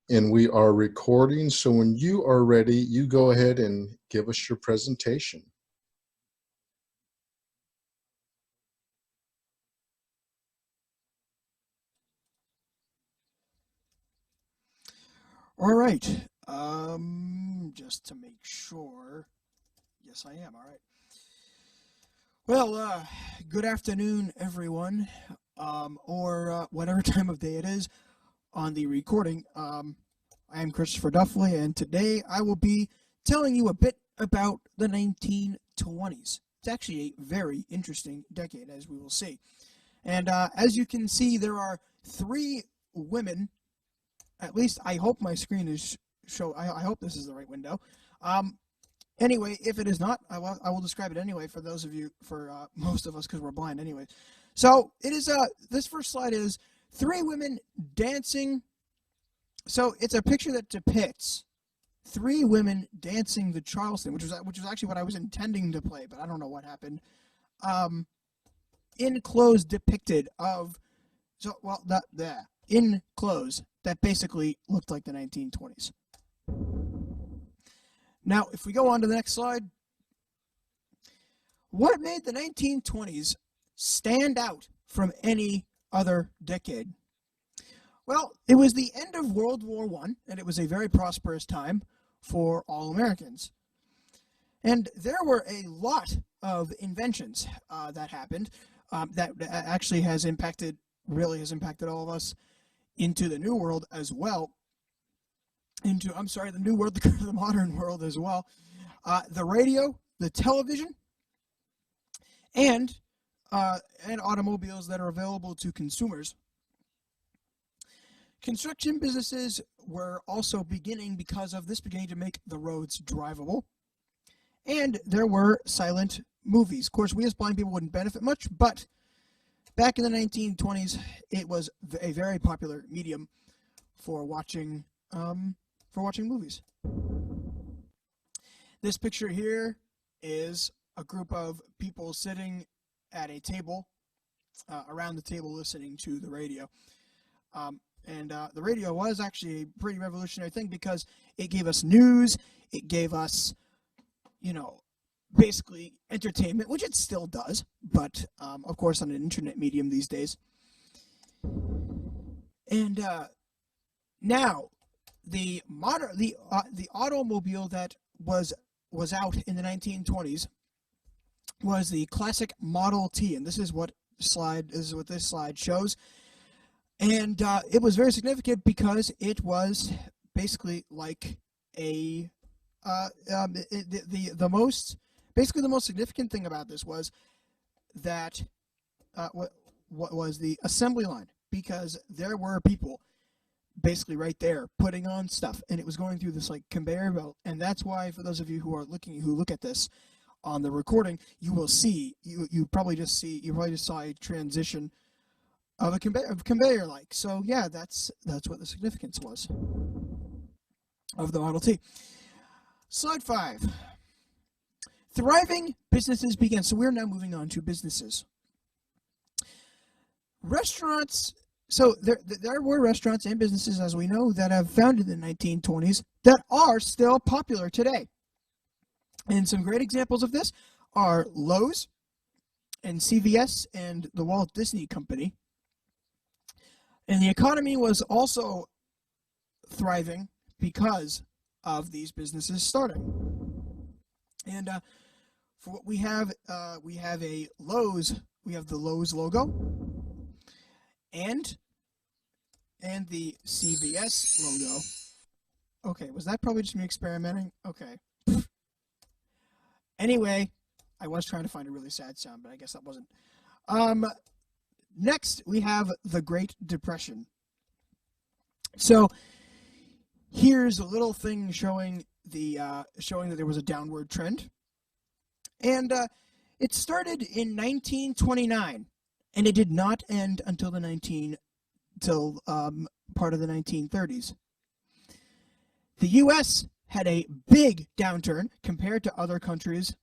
And we are recording. So when you are ready, you go ahead and give us your presentation. All right. Just to make sure. Yes, I am. All right. Well, good afternoon, everyone, or whatever time of day it is on the recording. I am Christopher Duffley, and today I will be telling you a bit about the 1920s. It's actually a very interesting decade, as we will see. And as you can see, there are three women. At least I hope my screen is I hope this is the right window. Anyway, if it is not, I will describe it anyway for those of you, for most of us, because we're blind anyway. So it is. This first slide is three women dancing. So it's a picture that depicts three women dancing the Charleston, which was actually what I was intending to play, but I don't know what happened. In clothes depicted of in clothes that basically looked like the 1920s. Now, if we go on to the next slide, what made the 1920s stand out from any other decade? Well, it was the end of World War I, and it was a very prosperous time for all Americans. And there were a lot of inventions that happened that actually has impacted all of us into the new world as well. The new world, the modern world as well. The radio, the television, and automobiles that are available to consumers. Construction businesses were also beginning to make the roads drivable. And there were silent movies. Of course, we as blind people wouldn't benefit much, but back in the 1920s, it was a very popular medium for watching movies. This picture here is a group of people sitting at a table, around the table listening to the radio. And the radio was actually a pretty revolutionary thing because it gave us news, it gave us, basically entertainment, which it still does, but of course on an internet medium these days. And now, the automobile that was out in the 1920s was the classic Model T, and this is what this slide shows. And it was very significant because it was basically like the most significant thing about this was that what was the assembly line, because there were people basically right there putting on stuff, and it was going through this like conveyor belt. And that's why, for those of you who look at this on the recording, you will see you probably just saw a transition of a conveyor like. So yeah, that's what the significance was of the Model T. Slide 5. Thriving businesses began. So we're now moving on to businesses. Restaurants. So there were restaurants and businesses, as we know, that have founded in the 1920s that are still popular today. And some great examples of this are Lowe's and CVS and the Walt Disney Company. And the economy was also thriving because of these businesses starting. And for what we have a Lowe's. We have the Lowe's logo and the CVS logo. Okay, was that probably just me experimenting? Okay. Anyway, I was trying to find a really sad sound, but I guess that wasn't. Next, we have the Great Depression. So here's a little thing showing that there was a downward trend, and it started in 1929, and it did not end until part of the 1930s. The U.S. had a big downturn compared to other countries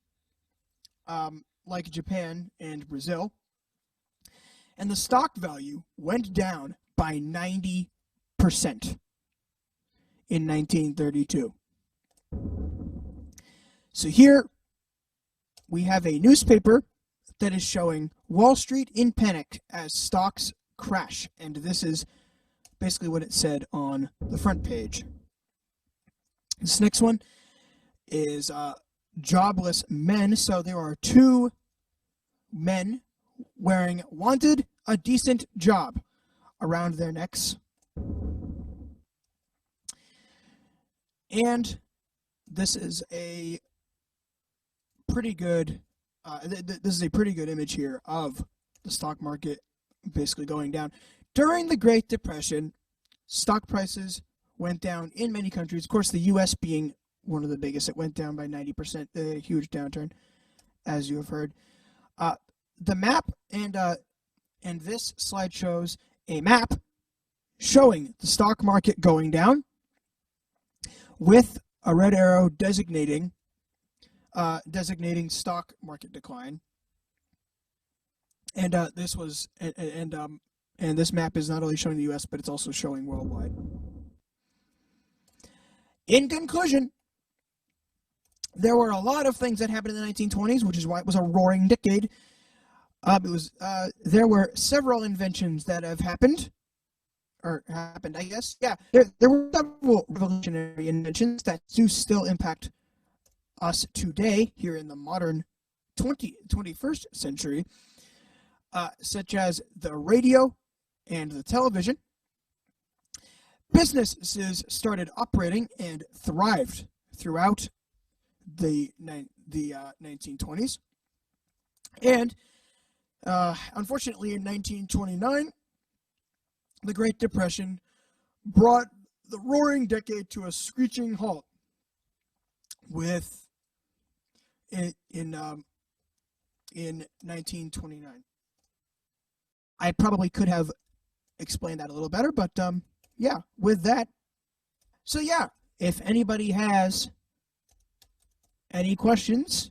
like Japan and Brazil. And the stock value went down by 90%. in 1932. So here we have a newspaper that is showing Wall Street in panic as stocks crash. And this is basically what it said on the front page. This next one is jobless men. So there are two men wearing "wanted a decent job" around their necks. And this is a pretty good this is a pretty good image here of the stock market basically going down. During the Great Depression, stock prices went down in many countries. Of course, the U.S. being one of the biggest. It went down by 90%, a huge downturn, as you have heard. The map and this slide shows a map showing the stock market going down with a red arrow designating stock market decline. And this was and this map is not only showing the U.S., but it's also showing worldwide. In conclusion, there were a lot of things that happened in the 1920s, which is why it was a roaring decade. There were several inventions that have happened, I guess. Yeah, there were several revolutionary inventions that do still impact us today here in the modern 21st century, such as the radio and the television. Businesses started operating and thrived throughout the 1920s. And unfortunately, in 1929, the Great Depression brought the roaring decade to a screeching halt in 1929. I probably could have explained that a little better, but yeah, with that. So yeah, if anybody has any questions